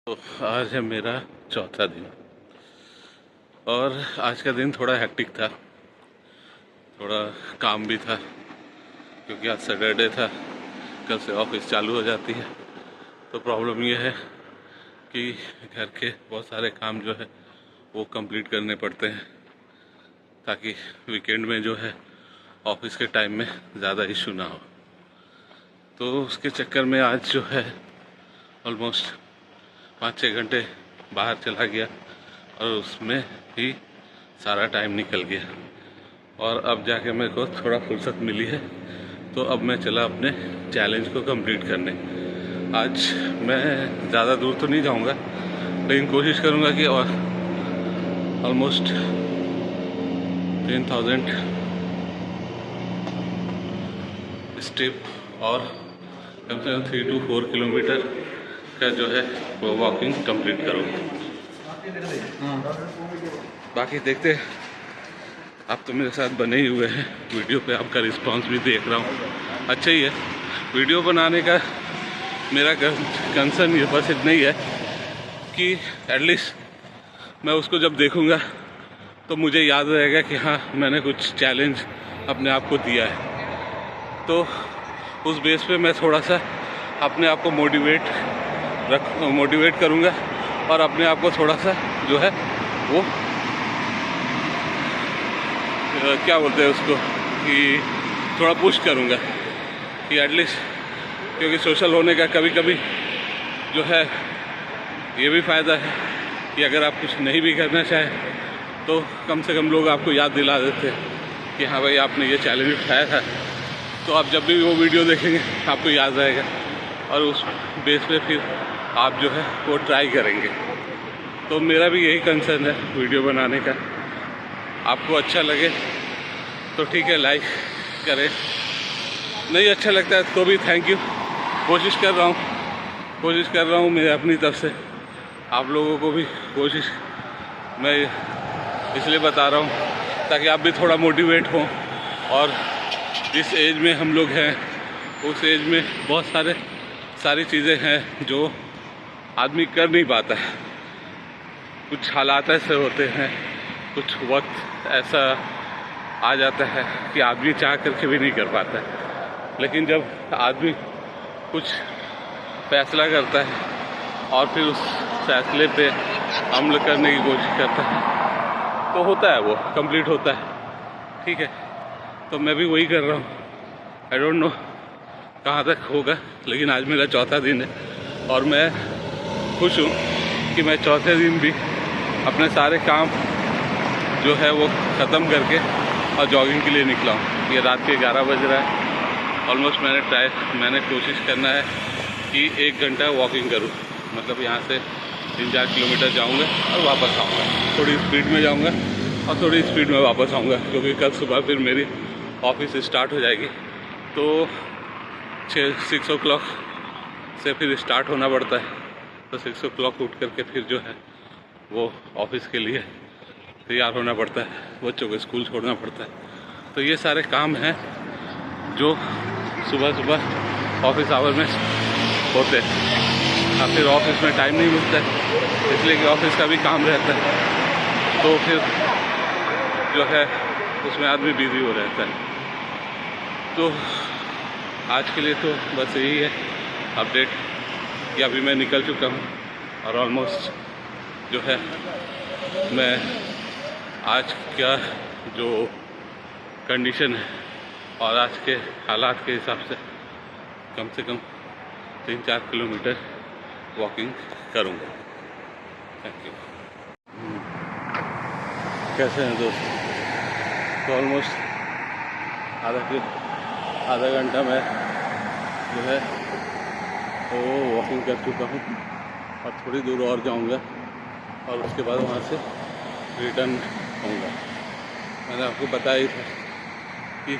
तो आज है मेरा चौथा दिन और आज का दिन थोड़ा हेक्टिक था। थोड़ा काम भी था क्योंकि आज सैटरडे था। कल से ऑफिस चालू हो जाती है। तो प्रॉब्लम ये है कि घर के बहुत सारे काम जो है वो कंप्लीट करने पड़ते हैं ताकि वीकेंड में जो है ऑफिस के टाइम में ज़्यादा इशू ना हो। तो उसके चक्कर में आज जो है ऑलमोस्ट 5-6 घंटे बाहर चला गया और उसमें ही सारा टाइम निकल गया। और अब जाके मेरे को थोड़ा फुर्सत मिली है तो अब मैं चला अपने चैलेंज को कंप्लीट करने। आज मैं ज़्यादा दूर तो नहीं जाऊंगा लेकिन कोशिश करूंगा कि और ऑलमोस्ट 10,000 स्टेप और कम से कम 3 to 4 किलोमीटर का जो है वो वॉकिंग कंप्लीट करूँगा। बाकी देखते हैं। आप तो मेरे साथ बने ही हुए हैं, वीडियो पे आपका रिस्पांस भी देख रहा हूँ, अच्छा ही है। वीडियो बनाने का मेरा कंसर्न ये बस इतना ही है कि एटलीस्ट मैं उसको जब देखूँगा तो मुझे याद रहेगा कि हाँ मैंने कुछ चैलेंज अपने आप को दिया है। तो उस बेस पे मैं थोड़ा सा अपने आप को मोटिवेट करूँगा और अपने आप को थोड़ा सा जो है वो क्या बोलते हैं उसको कि थोड़ा पुश करूँगा कि एटलीस्ट, क्योंकि सोशल होने का कभी कभी जो है ये भी फ़ायदा है कि अगर आप कुछ नहीं भी करना चाहें तो कम से कम लोग आपको याद दिला देते हैं कि हाँ भाई आपने ये चैलेंज उठाया था। तो आप जब भी वो वीडियो देखेंगे आपको याद रहेगा और उस बेस पे फिर आप जो है वो ट्राई करेंगे। तो मेरा भी यही कंसर्न है वीडियो बनाने का। आपको अच्छा लगे तो ठीक है, लाइक करें, नहीं अच्छा लगता है तो भी थैंक यू। कोशिश कर रहा हूँ मैं अपनी तरफ से आप लोगों को भी कोशिश मैं इसलिए बता रहा हूँ ताकि आप भी थोड़ा मोटिवेट हों। और जिस एज में हम लोग हैं उस एज में बहुत सारी चीज़ें हैं जो आदमी कर नहीं पाता है। कुछ हालात ऐसे होते हैं, कुछ वक्त ऐसा आ जाता है कि आदमी चाह करके भी नहीं कर पाता है। लेकिन जब आदमी कुछ फैसला करता है और फिर उस फैसले पे अमल करने की कोशिश करता है तो होता है, वो कंप्लीट होता है। ठीक है, तो मैं भी वही कर रहा हूँ। आई डोंट नो कहाँ तक होगा, लेकिन आज मेरा चौथा दिन है और मैं खुश हूँ कि मैं चौथे दिन भी अपने सारे काम जो है वो ख़त्म करके और जॉगिंग के लिए निकला हूँ। ये रात के 11 बज रहा है। ऑलमोस्ट मैंने कोशिश करना है कि 1 घंटा वॉकिंग करूँ, मतलब यहाँ से 3-4 किलोमीटर जाऊँगा और वापस आऊँगा। थोड़ी स्पीड में जाऊँगा और थोड़ी स्पीड में वापस आऊँगा क्योंकि कल सुबह फिर मेरी ऑफिस स्टार्ट हो जाएगी। तो 6 o'clock से फिर स्टार्ट होना पड़ता है। तो 6 o'clock उठ करके फिर जो है वो ऑफिस के लिए तैयार होना पड़ता है, बच्चों को स्कूल छोड़ना पड़ता है। तो ये सारे काम हैं जो सुबह ऑफिस आवर में होते हैं। और फिर ऑफिस में टाइम नहीं मिलता है इसलिए कि ऑफिस का भी काम रहता है। तो फिर जो है उसमें आदमी बिजी हो रहता है। तो आज के लिए तो बस यही है अपडेट कि अभी मैं निकल चुका हूँ और ऑलमोस्ट जो है मैं आज का जो कंडीशन है और आज के हालात के हिसाब से कम 3-4 किलोमीटर वॉकिंग करूँगा। Thank you. कैसे हैं दोस्त? तो ऑलमोस्ट आधा घंटा मैं जो है वो वॉकिंग कर चुका हूँ और थोड़ी दूर और जाऊँगा और उसके बाद वहाँ से रिटर्न होऊंगा। मैंने आपको बताया ही था कि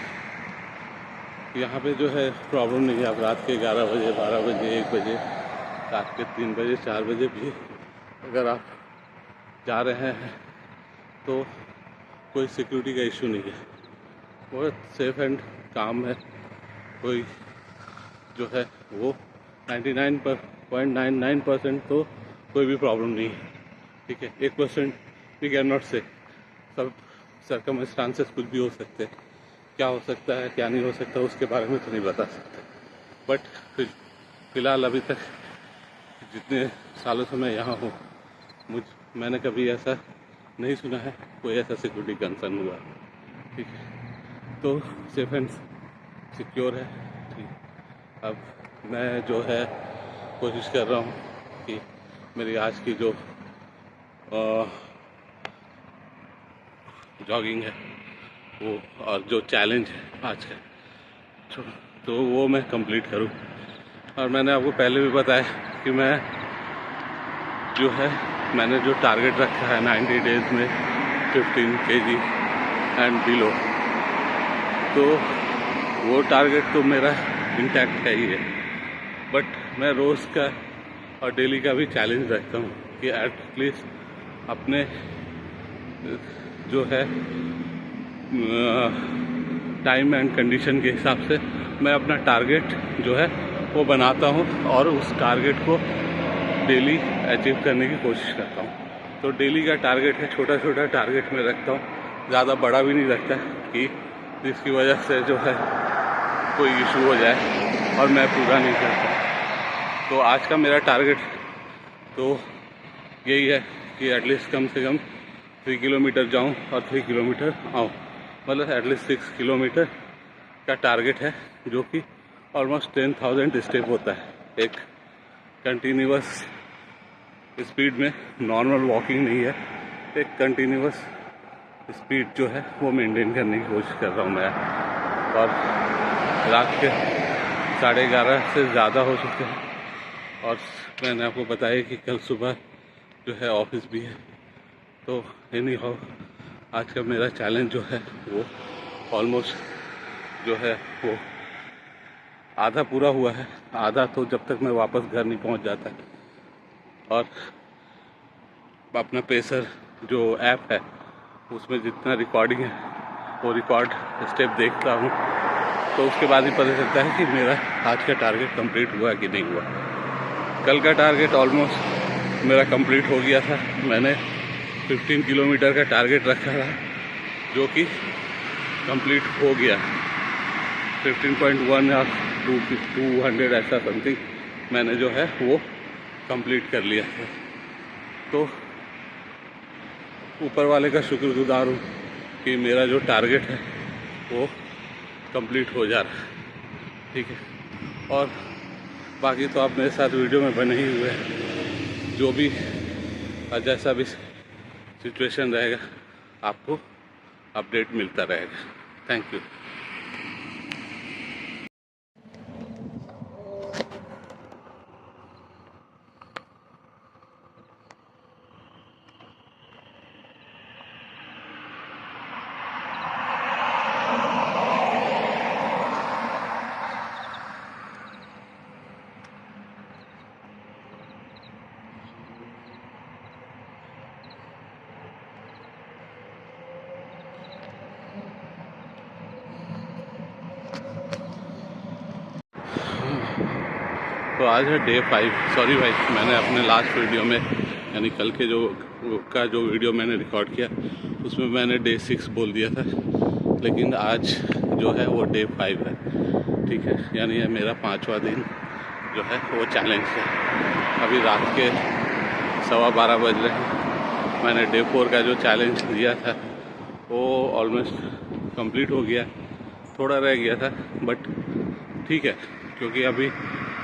यहाँ पे जो है प्रॉब्लम नहीं है। आप रात के 11 बजे, 12 बजे, 1 बजे, रात के 3 बजे, 4 बजे भी अगर आप जा रहे हैं तो कोई सिक्योरिटी का इशू नहीं है, बहुत सेफ एंड काम है। कोई जो है वो 99.99% तो कोई भी प्रॉब्लम नहीं है, ठीक है। 1% वी कैन नॉट से, सब सर्कमस्टांसेस कुछ भी हो सकते हैं, क्या हो सकता है क्या नहीं हो सकता उसके बारे में तो नहीं बता सकते। बट फिलहाल अभी तक जितने सालों से मैं यहाँ हूँ मैंने कभी ऐसा नहीं सुना है कोई ऐसा सिक्योरिटी कंसर्न हुआ, ठीक है। तो सेफ एंड सिक्योर है, ठीक। अब मैं जो है कोशिश कर रहा हूँ कि मेरी आज की जो जॉगिंग है वो और जो चैलेंज है आज का तो वो मैं कंप्लीट करूँ। और मैंने आपको पहले भी बताया कि मैं जो है मैंने जो टारगेट रखा है 90 डेज में 15 kg एंड बिलो, तो वो टारगेट तो मेरा इंटैक्ट है ही है। बट मैं रोज़ का और डेली का भी चैलेंज रखता हूँ कि एटलीस्ट अपने जो है टाइम एंड कंडीशन के हिसाब से मैं अपना टारगेट जो है वो बनाता हूँ और उस टारगेट को डेली अचीव करने की कोशिश करता हूँ। तो डेली का टारगेट है, छोटा छोटा टारगेट मैं रखता हूँ, ज़्यादा बड़ा भी नहीं रखता कि जिसकी वजह से जो है कोई इशू हो जाए और मैं पूरा नहीं करता। तो आज का मेरा टारगेट तो यही है कि एटलीस्ट कम से कम 3 किलोमीटर जाऊँ और 3 किलोमीटर आऊँ, मतलब एटलीस्ट 6 किलोमीटर का टारगेट है, जो कि ऑलमोस्ट 10,000 स्टेप होता है एक कंटिन्यूअस स्पीड में। नॉर्मल वॉकिंग नहीं है, एक कंटिन्यूअस स्पीड जो है वो मेंटेन करने की कोशिश कर रहा हूँ मैं। और रात के 11:30 से ज़्यादा हो चुके हैं और मैंने आपको बताया कि कल सुबह जो है ऑफिस भी है। तो एनी हाउ आज का मेरा चैलेंज जो है वो ऑलमोस्ट जो है वो आधा पूरा हुआ है। आधा तो जब तक मैं वापस घर नहीं पहुंच जाता। और अपना पेसर जो ऐप है उसमें जितना रिकॉर्डिंग है वो रिकॉर्ड स्टेप देखता हूँ, तो उसके बाद ही पता चलता है कि मेरा आज का टारगेट कंप्लीट हुआ कि नहीं हुआ। कल का टारगेट ऑलमोस्ट मेरा कंप्लीट हो गया था। मैंने 15 किलोमीटर का टारगेट रखा था जो कि कंप्लीट हो गया। 15.1 या 200 ऐसा समथिंग मैंने जो है वो कंप्लीट कर लिया है। तो ऊपर वाले का शुक्रगुजार हूँ कि मेरा जो टारगेट है वो कंप्लीट हो जा रहा है, ठीक है। और बाकी तो आप मेरे साथ वीडियो में बने ही हुए हैं, जो भी जैसा भी सिचुएशन रहेगा आपको अपडेट मिलता रहेगा। Thank you. तो आज है डे 5। सॉरी भाई, मैंने अपने लास्ट वीडियो में यानी कल के जो वीडियो मैंने रिकॉर्ड किया उसमें मैंने डे 6 बोल दिया था, लेकिन आज जो है वो डे 5 है, ठीक है। यानी ये मेरा 5वां दिन जो है वो चैलेंज है। अभी रात के 12:15 बज रहे हैं। मैंने डे 4 का जो चैलेंज दिया था वो ऑलमोस्ट कंप्लीट हो गया, थोड़ा रह गया था बट ठीक है, क्योंकि अभी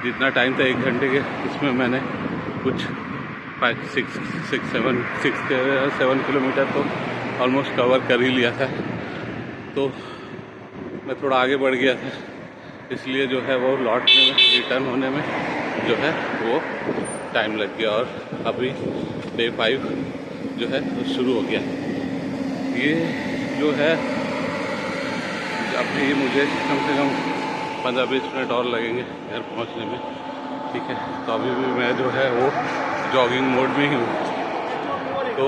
जितना टाइम था 1 घंटे के इसमें मैंने कुछ 7 किलोमीटर तो ऑलमोस्ट कवर कर ही लिया था। तो मैं थोड़ा आगे बढ़ गया था, इसलिए जो है वो लौटने में रिटर्न होने में जो है वो टाइम लग गया। और अभी डे 5 जो है वो शुरू हो गया। ये जो है अभी मुझे कम से कम 15-20 मिनट और लगेंगे घर पहुंचने में, ठीक है। तो अभी भी मैं जो है वो जॉगिंग मोड में ही हूँ। तो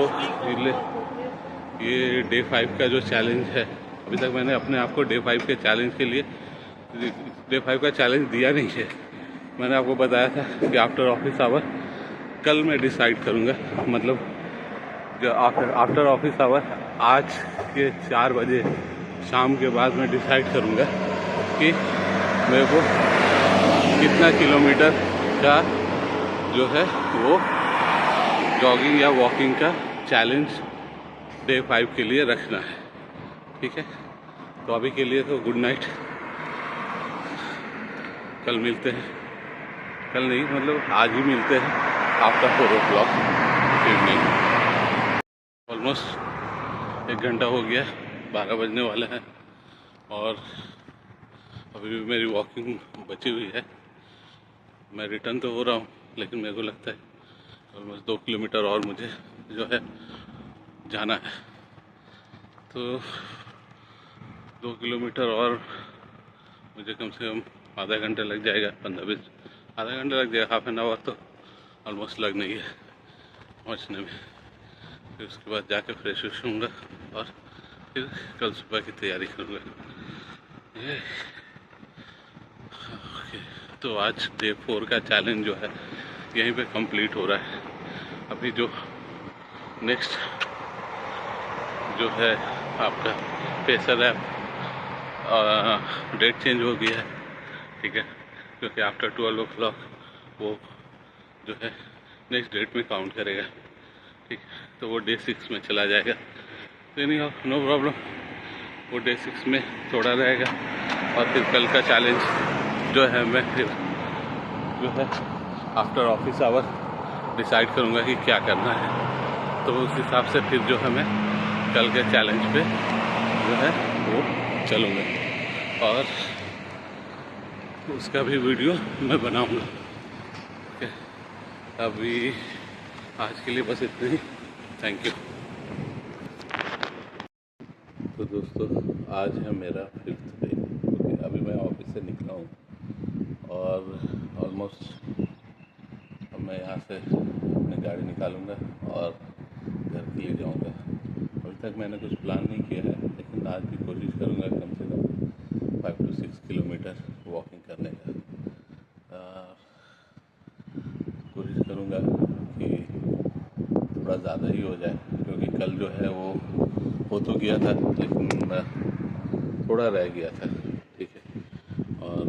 ये डे 5 का जो चैलेंज है, अभी तक मैंने अपने आप को डे 5 के चैलेंज के लिए डे 5 का चैलेंज दिया नहीं है। मैंने आपको बताया था कि आफ्टर ऑफिस आवर कल मैं डिसाइड करूँगा, मतलब जो आफ्टर ऑफिस आवर आज के 4 बजे शाम के बाद मैं डिसाइड करूँगा कि मेरे को कितना किलोमीटर का जो है वो जॉगिंग या वॉकिंग का चैलेंज डे 5 के लिए रखना है। ठीक है, तो अभी के लिए तो गुड नाइट, कल मिलते हैं, कल नहीं मतलब आज ही मिलते हैं आफ्टर 4 o'clock इवनिंग। ऑलमोस्ट 1 घंटा हो गया, 12 बजने वाले हैं और अभी भी मेरी वॉकिंग बची हुई है। मैं रिटर्न तो हो रहा हूँ, लेकिन मेरे को लगता है ऑलमोस्ट 2 किलोमीटर और मुझे जो है जाना है। तो 2 किलोमीटर और मुझे कम से कम आधा घंटा लग जाएगा, 15-20 आधा घंटा लग जाएगा, हाफ एन आवर तो ऑलमोस्ट लगना ही है पहुँचने में। फिर उसके बाद जाके फ्रेश व्रेश होऊंगा और फिर कल सुबह की तैयारी करूँगा। तो आज डे 4 का चैलेंज जो है यहीं पे कंप्लीट हो रहा है। अभी जो नेक्स्ट जो है आपका पेसर ऐप डेट चेंज हो गया है। ठीक है, क्योंकि आफ्टर 12 o'clock वो जो है नेक्स्ट डेट में काउंट करेगा। ठीक है, तो वो डे 6 में चला जाएगा। नहीं हो नो प्रॉब्लम, वो डे 6 में थोड़ा रहेगा और फिर कल का चैलेंज जो है मैं फिर जो है आफ्टर ऑफिस आवर डिसाइड करूँगा कि क्या करना है। तो उस हिसाब से फिर जो है मैं कल के चैलेंज पे जो है वो चलूँगा और उसका भी वीडियो मैं बनाऊँगा। ओके, अभी आज के लिए बस इतना ही। Thank you. तो दोस्तों, आज है मेरा 5th डे, क्योंकि अभी मैं ऑफिस से निकला हूँ और ऑलमोस्ट अब मैं यहाँ से अपनी गाड़ी निकालूंगा और घर के लिए जाऊँगा। अभी तक मैंने कुछ प्लान नहीं किया है, लेकिन आज भी कोशिश करूँगा कम से कम 5 to 6 किलोमीटर वॉकिंग करने का। कोशिश करूँगा कि थोड़ा ज़्यादा ही हो जाए, क्योंकि कल जो है वो हो तो गया था लेकिन थोड़ा रह गया था। ठीक है, और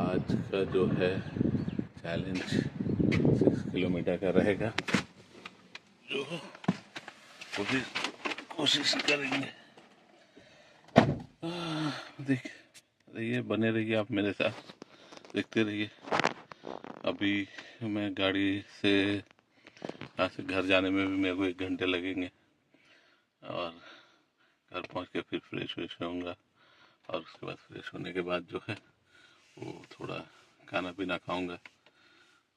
आज का जो है चैलेंज 6 किलोमीटर का रहेगा, जो कोशिश करेंगे। देख रहिए, बने रहिए आप मेरे साथ, देखते रहिए। अभी मैं गाड़ी से यहाँ से घर जाने में भी मेरे को 1 घंटे लगेंगे और घर पहुँच के फिर फ्रेश व्रेश होऊंगा और उसके बाद फ्रेश होने के बाद जो है वो थोड़ा खाना पीना खाऊंगा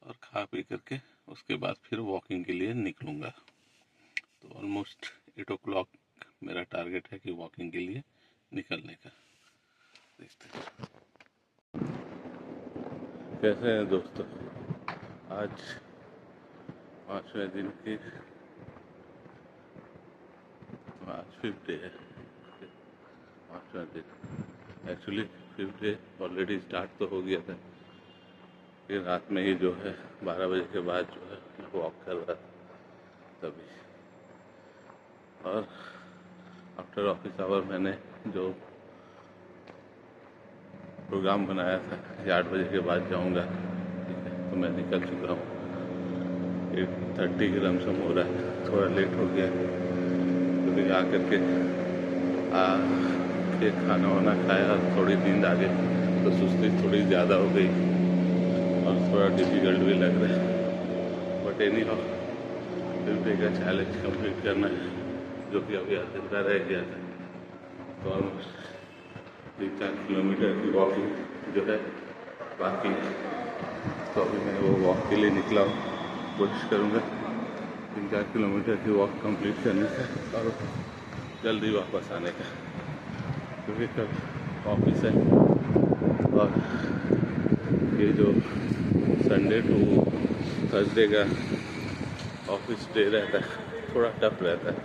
और खा पी करके उसके बाद फिर वॉकिंग के लिए निकलूँगा। तो ऑलमोस्ट 8 o'clock मेरा टारगेट है कि वॉकिंग के लिए निकलने का। देखते हैं कैसे हैं दोस्तों। आज 5वें दिन की आज 5th डे है, 5वां दिन। Actually 5th day already start तो हो गया था, फिर रात में ही जो है 12 बजे के बाद जो है वॉक कर रहा था तभी। और आफ्टर ऑफिस आवर मैंने जो प्रोग्राम बनाया था कि 8 बजे के बाद जाऊंगा, ठीक है, तो मैं निकल चुका हूँ। 8:30 के लमसम हो रहा है, थोड़ा लेट हो गया क्योंकि आकर के खाना वाना खाया और थोड़ी नींद आ गई, तो सुस्ती थोड़ी ज़्यादा हो गई और थोड़ा डिफिकल्ट भी लग रहा है। But any how 5th day का चैलेंज कंप्लीट करना है, जो कि अभी आधा रह गया था। तो ऑलमोस्ट 3-4 किलोमीटर की वॉकिंग जो है बाकी है। तो अभी मैं वो वॉक के लिए निकला हूँ, कोशिश करूँगा 3-4 किलोमीटर की वॉक कंप्लीट करने का और जल्दी वापस आने का, क्योंकि कल ऑफिस है और ये जो संडे टू थर्सडे का ऑफिस डे रहता है थोड़ा टफ रहता है,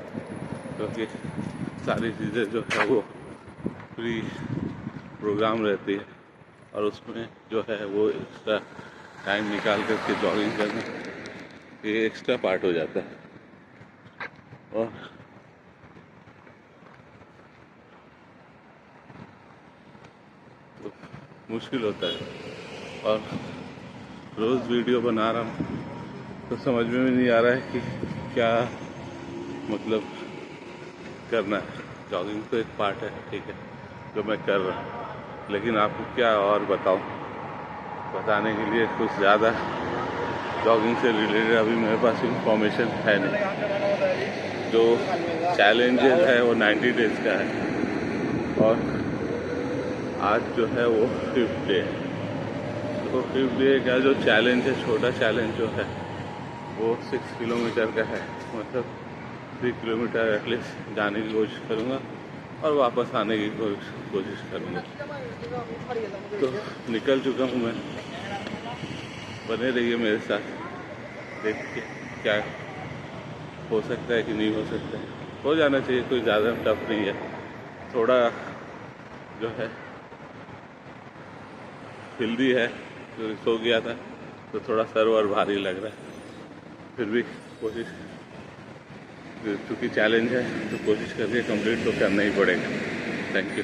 क्योंकि सारी चीज़ें जो है वो प्री प्रोग्राम रहती है और उसमें जो है वो एक्स्ट्रा टाइम निकाल करके जॉगिंग करना ये एक्स्ट्रा पार्ट हो जाता है और तो मुश्किल होता है। और रोज़ वीडियो बना रहा हूँ तो समझ में भी नहीं आ रहा है कि क्या मतलब करना है। जॉगिंग तो एक पार्ट है, ठीक है, जो मैं कर रहा हूँ, लेकिन आपको क्या और बताऊँ, बताने के लिए कुछ ज़्यादा जॉगिंग से रिलेटेड अभी मेरे पास इंफॉर्मेशन है नहीं। जो चैलेंजेस है वो 90 डेज़ का है और आज जो है वो 5th डे है। तो 5th डे का जो चैलेंज है, छोटा चैलेंज जो है वो 6 किलोमीटर का है। मतलब 3 किलोमीटर एटलीस्ट जाने की कोशिश करूँगा और वापस आने की कोशिश करूँगा। तो निकल चुका हूँ मैं, बने रहिए मेरे साथ, देखिए क्या हो सकता है कि नहीं हो सकता है। हो जाना चाहिए, कोई ज़्यादा टफ नहीं है। थोड़ा जो है हेल्दी है, जो सो गया था तो थोड़ा सर और भारी लग रहा है, फिर भी कोशिश, क्योंकि चैलेंज है तो कोशिश करके कंप्लीट तो करना ही पड़ेगा। Thank you.